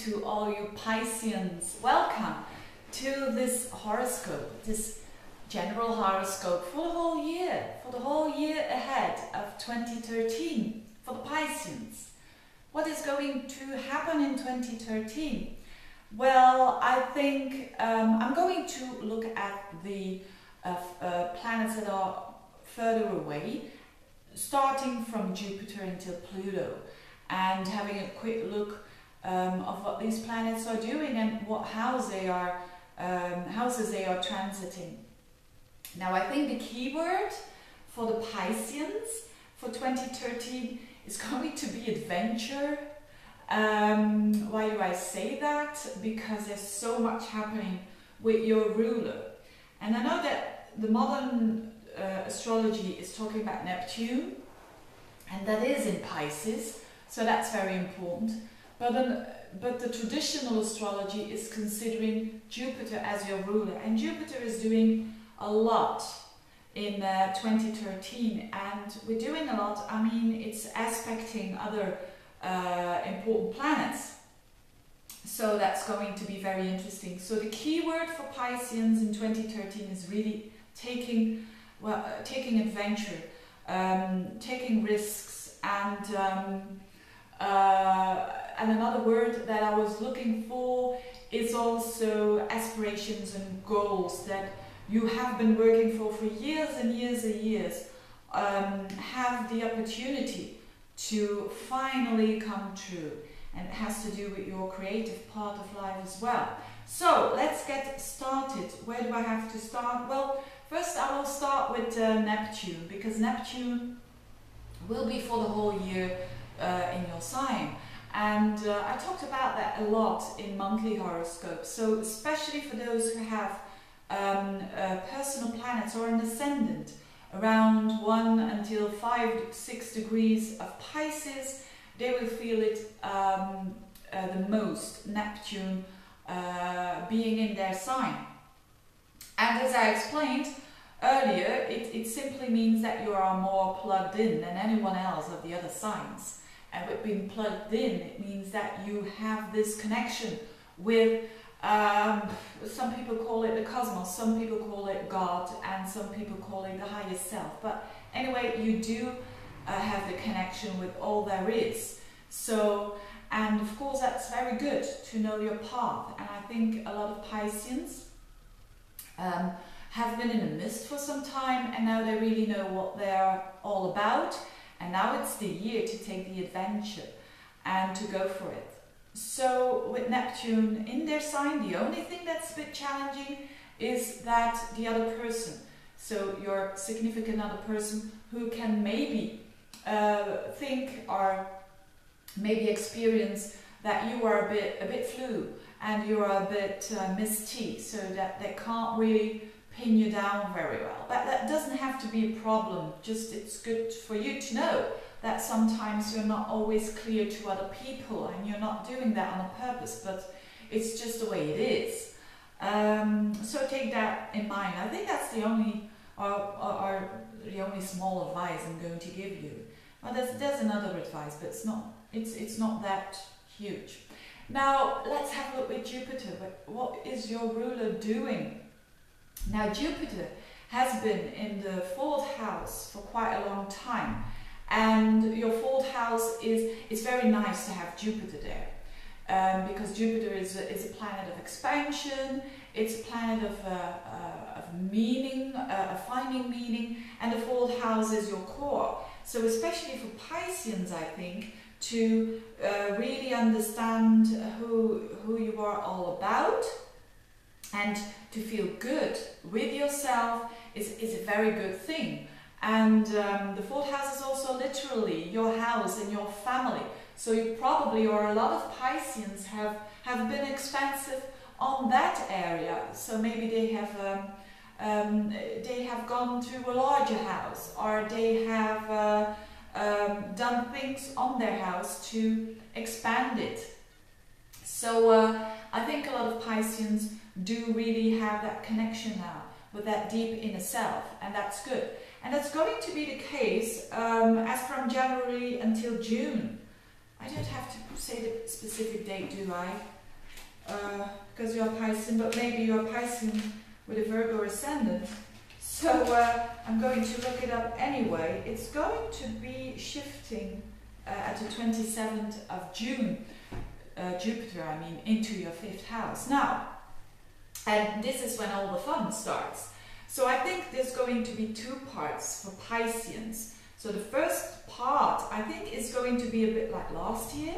to all you Pisceans. Welcome to this horoscope, this general horoscope for the whole year ahead of 2013 for the Pisceans. What is going to happen in 2013? Well, I think I'm going to look at the planets that are further away, starting from Jupiter until Pluto, and having a quick look of what these planets are doing and what houses they are transiting. Now, I think the keyword for the Pisceans for 2013 is going to be adventure. Why do I say that? Because there's so much happening with your ruler. And I know that the modern astrology is talking about Neptune, and that is in Pisces, so that's very important. But the traditional astrology is considering Jupiter as your ruler, and Jupiter is doing a lot in 2013, and we're doing a lot. I mean, it's aspecting other important planets, so that's going to be very interesting. So the key word for Pisceans in 2013 is really taking adventure, taking risks, and another word that I was looking for is also aspirations and goals that you have been working for years and years and years, have the opportunity to finally come true, and it has to do with your creative part of life as well. So let's get started. Where do I have to start? Well, first I will start with Neptune, because Neptune will be for the whole year in your sign, and I talked about that a lot in monthly horoscopes. So especially for those who have personal planets or an ascendant around 1 until 5-6 degrees of Pisces, they will feel it the most, Neptune being in their sign. And as I explained earlier, it simply means that you are more plugged in than anyone else of the other signs. And with being plugged in, it means that you have this connection with, some people call it the cosmos, some people call it God, and some people call it the higher self. But anyway, you do have the connection with all there is. So, and of course that's very good to know your path. And I think a lot of Pisceans have been in the mist for some time, and now they really know what they're all about. And now it's the year to take the adventure and to go for it. So with Neptune in their sign, the only thing that's a bit challenging is that the other person, so your significant other person, who can maybe think or maybe experience that you are a bit flu and you are a bit misty, so that they can't really pin you down very well. But that doesn't have to be a problem. Just it's good for you to know that sometimes you're not always clear to other people, and you're not doing that on purpose, but it's just the way it is. So take that in mind. I think that's the only the only small advice I'm going to give you. Well, there's another advice, but it's not that huge. Now let's have a look with Jupiter. What is your ruler doing? Now, Jupiter has been in the 4th house for quite a long time, and your 4th house is very nice to have Jupiter there, because Jupiter is a planet of expansion. It's a planet of meaning, of finding meaning, and the 4th house is your core. So especially for Pisceans, I think, to really understand who you are all about, and to feel good with yourself is a very good thing. And the 4th house is also literally your house and your family. So you probably, or a lot of Pisceans have been expansive on that area. So maybe they have gone to a larger house, or they have done things on their house to expand it. So I think a lot of Pisceans do really have that connection now with that deep inner self, and that's good. And that's going to be the case as from January until June. I don't have to say the specific date, do I? Because you're Pisces, but maybe you're Pisces with a Virgo ascendant. So I'm going to look it up anyway. It's going to be shifting at the 27th of June, Jupiter, I mean, into your 5th house. Now, and this is when all the fun starts. So I think there's going to be 2 parts for Pisceans. So the first part, I think, is going to be a bit like last year,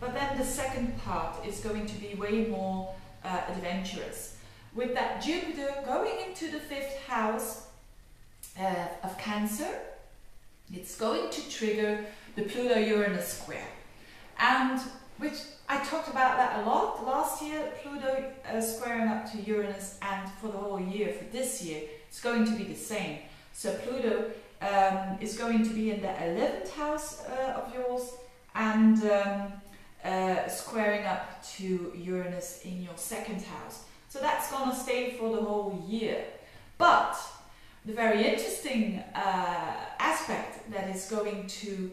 but then the second part is going to be way more adventurous. With that Jupiter going into the 5th house of Cancer, it's going to trigger the Pluto-Uranus square. And which I talked about that a lot last year, Pluto squaring up to Uranus, and for the whole year, for this year, it's going to be the same. So Pluto is going to be in the 11th house of yours, and squaring up to Uranus in your 2nd house. So that's going to stay for the whole year. But the very interesting aspect that is going to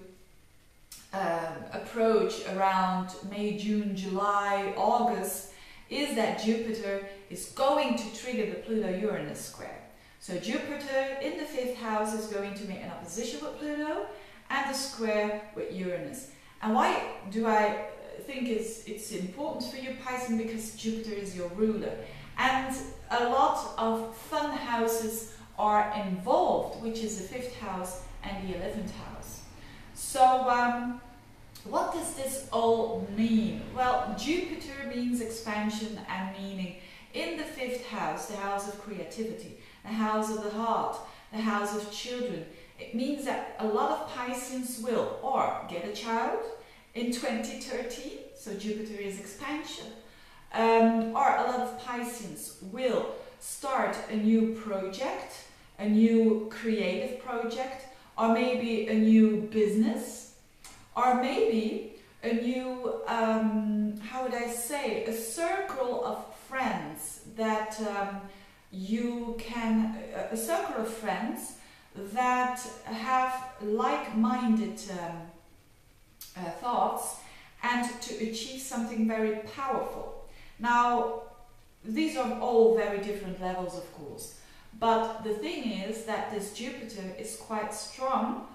approach around May, June, July, August is that Jupiter is going to trigger the Pluto-Uranus square. So Jupiter in the 5th house is going to make an opposition with Pluto and a square with Uranus. And why do I think it's important for you, Pisces? Because Jupiter is your ruler. And a lot of fun houses are involved, which is the 5th house and the 11th house. So what does this all mean? Well, Jupiter means expansion and meaning. In the 5th house, the house of creativity, the house of the heart, the house of children, it means that a lot of Pisces will or get a child in 2013, so Jupiter is expansion, or a lot of Pisces will start a new project, a new creative project, or maybe a new business, or maybe a new, how would I say, a circle of friends that you can, a circle of friends that have like-minded thoughts and to achieve something very powerful. Now, these are all very different levels, of course, but the thing is that this Jupiter is quite strong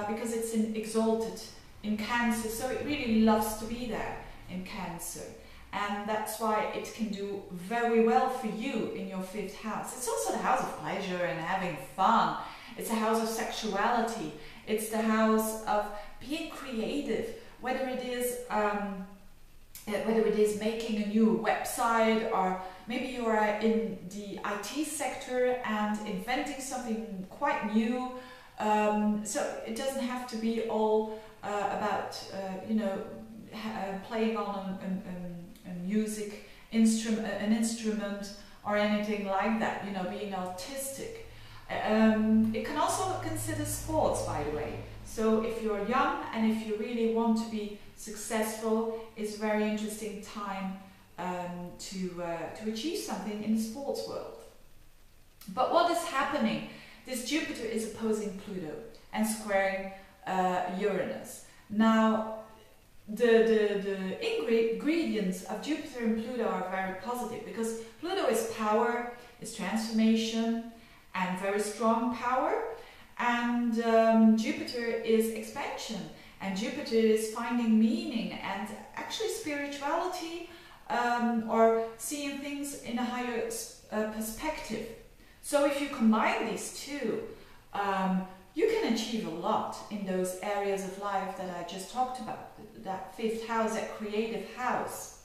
because it's exalted in Cancer, so it really loves to be there in Cancer, and that's why it can do very well for you in your 5th house. It's also the house of pleasure and having fun. It's the house of sexuality. It's the house of being creative, whether it is making a new website, or maybe you are in the IT sector and inventing something quite new. So it doesn't have to be all about playing on a music instrument, an instrument, or anything like that. You know, being artistic. It can also consider sports, by the way. So if you're young and if you really want to be successful, it's a very interesting time to achieve something in the sports world. But what is happening? This Jupiter is opposing Pluto and squaring Uranus. Now, the ingredients of Jupiter and Pluto are very positive, because Pluto is power, is transformation, and very strong power, and Jupiter is expansion, and Jupiter is finding meaning and actually spirituality, or seeing things in a higher perspective. So if you combine these two, you can achieve a lot in those areas of life that I just talked about, that 5th house, that creative house.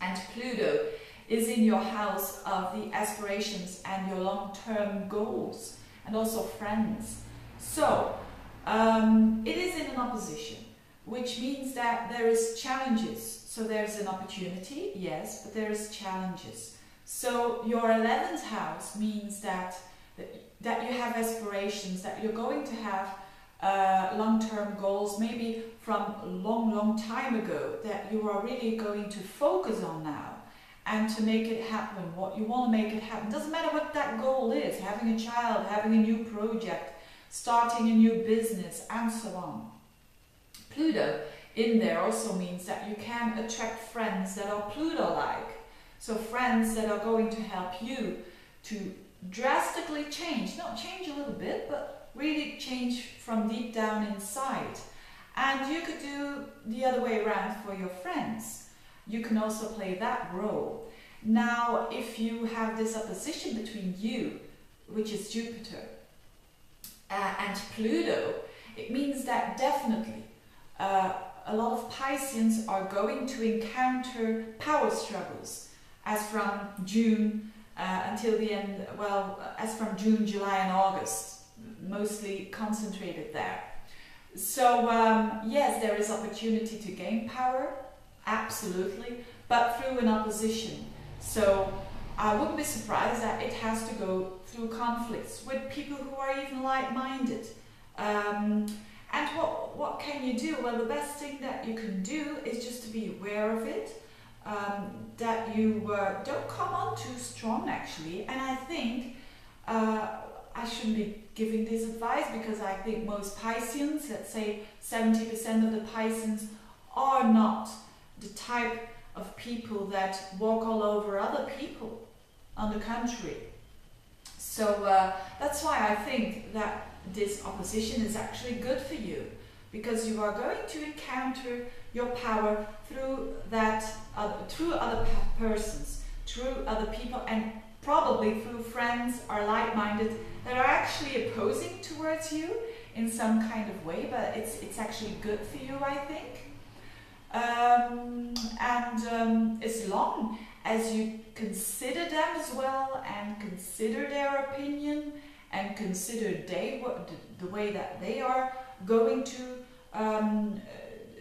And Pluto is in your house of the aspirations and your long-term goals, and also friends. So it is in an opposition, which means that there is challenges. So there's an opportunity, yes, but there is challenges. So your 11th house means that you have aspirations, that you're going to have long-term goals, maybe from a long time ago, that you are really going to focus on now, and to make it happen, what you want to make it happen. Doesn't matter what that goal is, having a child, having a new project, starting a new business, and so on. Pluto in there also means that you can attract friends that are Pluto-like. So friends that are going to help you to drastically change, not change a little bit, but really change from deep down inside. And you could do the other way around for your friends. You can also play that role. Now, if you have this opposition between you, which is Jupiter, and Pluto, it means that definitely a lot of Pisceans are going to encounter power struggles as from June until the end, well, as from June, July and August, mostly concentrated there. So yes, there is opportunity to gain power, absolutely, but through an opposition. So I wouldn't be surprised that it has to go through conflicts with people who are even like-minded. And what can you do? Well, the best thing that you can do is just to be aware of it, that you don't come on too strong actually. And I think I shouldn't be giving this advice because I think most Pisceans, let's say 70% of the Pisceans, are not the type of people that walk all over other people. On the contrary. So that's why I think that this opposition is actually good for you, because you are going to encounter your power through that, through other persons, through other people, and probably through friends or like-minded that are actually opposing towards you in some kind of way, but it's actually good for you, I think. As long as you consider them as well and consider their opinion and consider the way that they are going to,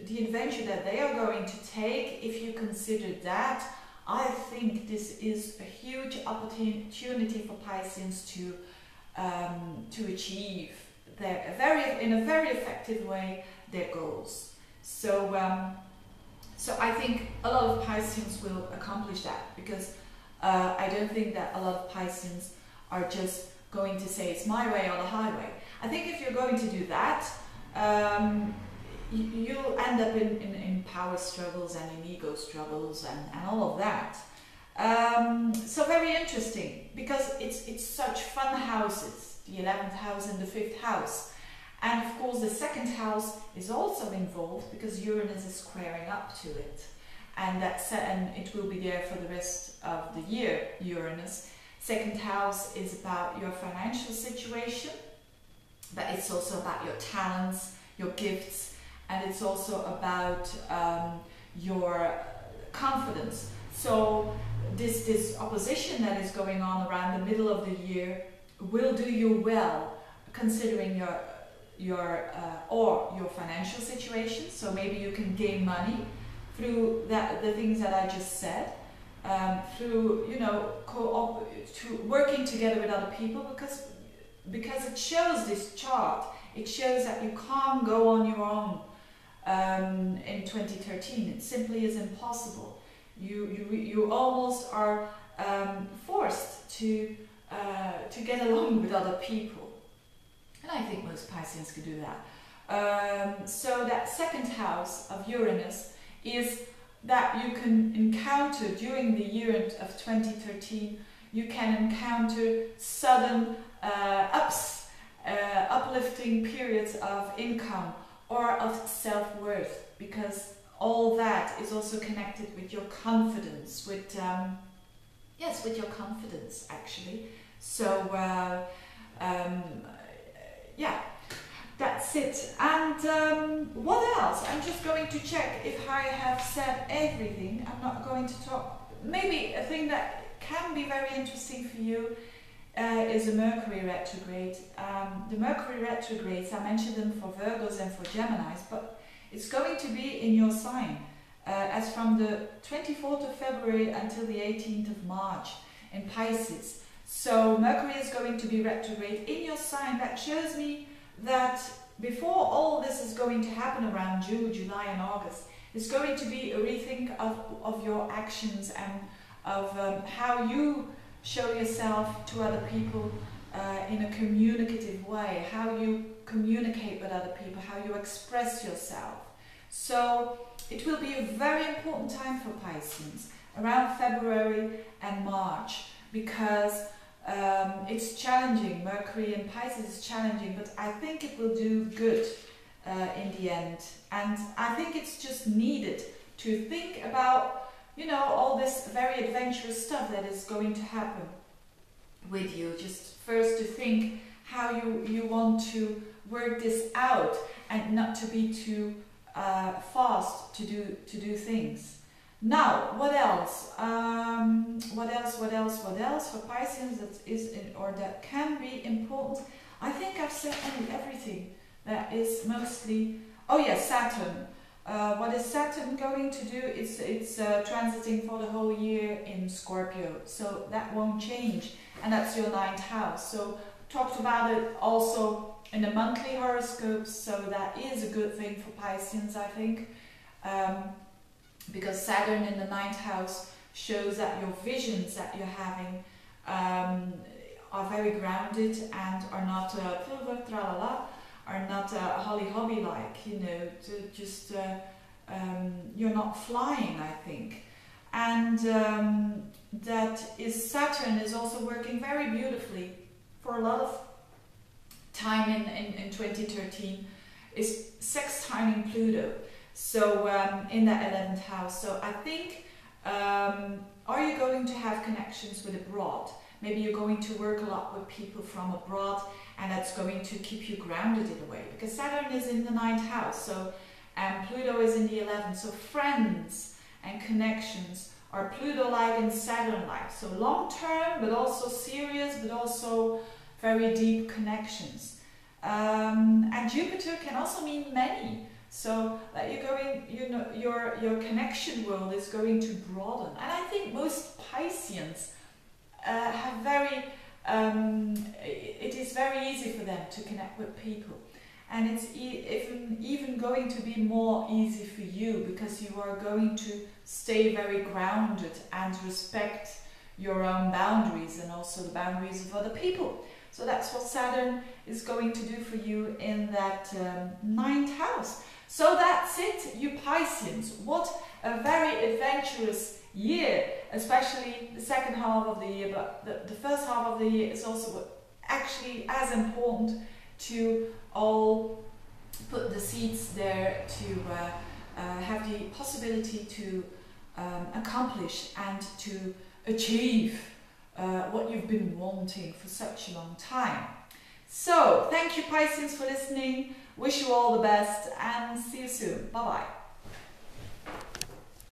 the adventure that they are going to take, if you consider that, I think this is a huge opportunity for Pisceans to achieve in a very effective way their goals. So so I think a lot of Pisceans will accomplish that, because I don't think that a lot of Pisceans are just going to say it's my way or the highway. I think if you're going to do that, you'll end up in power struggles and in ego struggles and all of that. So very interesting, because it's such fun houses, the 11th house and the 5th house. And of course the 2nd house is also involved because Uranus is squaring up to it. And it will be there for the rest of the year, Uranus. 2nd house is about your financial situation, but it's also about your talents, your gifts, and it's also about your confidence. So this opposition that is going on around the middle of the year will do you well, considering your financial situation. So maybe you can gain money through the things that I just said, through to working together with other people, because it shows this chart. It shows that you can't go on your own in 2013. It simply is impossible. You almost are forced to get along with other people. And I think most Pisceans could do that. So that 2nd house of Uranus is that you can encounter during the year of 2013, you can encounter sudden uplifting periods of income or of self-worth, because all that is also connected with your confidence, with your confidence actually. So yeah, that's it. And what else? I'm just going to check if I have said everything. I'm not going to talk. Maybe a thing that can be very interesting for you is a Mercury retrograde. The Mercury retrogrades, I mentioned them for Virgos and for Geminis, but it's going to be in your sign as from the 24th of February until the 18th of March in Pisces. So Mercury is going to be retrograde in your sign. That shows me that before all this is going to happen around June, July and August, it's going to be a rethink of your actions and of how you show yourself to other people in a communicative way, how you communicate with other people, how you express yourself. So it will be a very important time for Pisceans around February and March, because it's challenging. Mercury in Pisces is challenging, but I think it will do good in the end. And I think it's just needed to think about, you know, all this very adventurous stuff that is going to happen with you. Just first to think how you want to work this out, and not to be too fast to do things. Now, what else? What else for Pisceans that is or that can be important? I think I've said everything. That is mostly. Oh yes, Saturn. What is Saturn going to do? It's transiting for the whole year in Scorpio, so that won't change, and that's your 9th house. So talked about it also in the monthly horoscopes, so that is a good thing for Pisceans, I think. Because Saturn in the 9th house shows that your visions that you're having are very grounded and are not holly hobby like, you know, you're not flying, I think. And that is Saturn is also working very beautifully for a lot of time in 2013, is sextiling Pluto. So in that 11th house. So I think, are you going to have connections with abroad? Maybe you're going to work a lot with people from abroad, and that's going to keep you grounded in a way, because Saturn is in the 9th house, so and Pluto is in the 11th. So friends and connections are Pluto-like and Saturn-like. So long-term, but also serious, but also very deep connections. And Jupiter can also mean many. So that you're going, you know, your connection world is going to broaden. And I think most Pisceans have very, it is very easy for them to connect with people. And it's even going to be more easy for you, because you are going to stay very grounded and respect your own boundaries and also the boundaries of other people. So that's what Saturn is going to do for you in that 9th house. So that's it, you Pisceans. What a very adventurous year, especially the second half of the year, but the first half of the year is also actually as important to all put the seeds there to have the possibility to accomplish and to achieve what you've been wanting for such a long time. So, thank you Pisceans for listening. Wish you all the best and see you soon. Bye bye.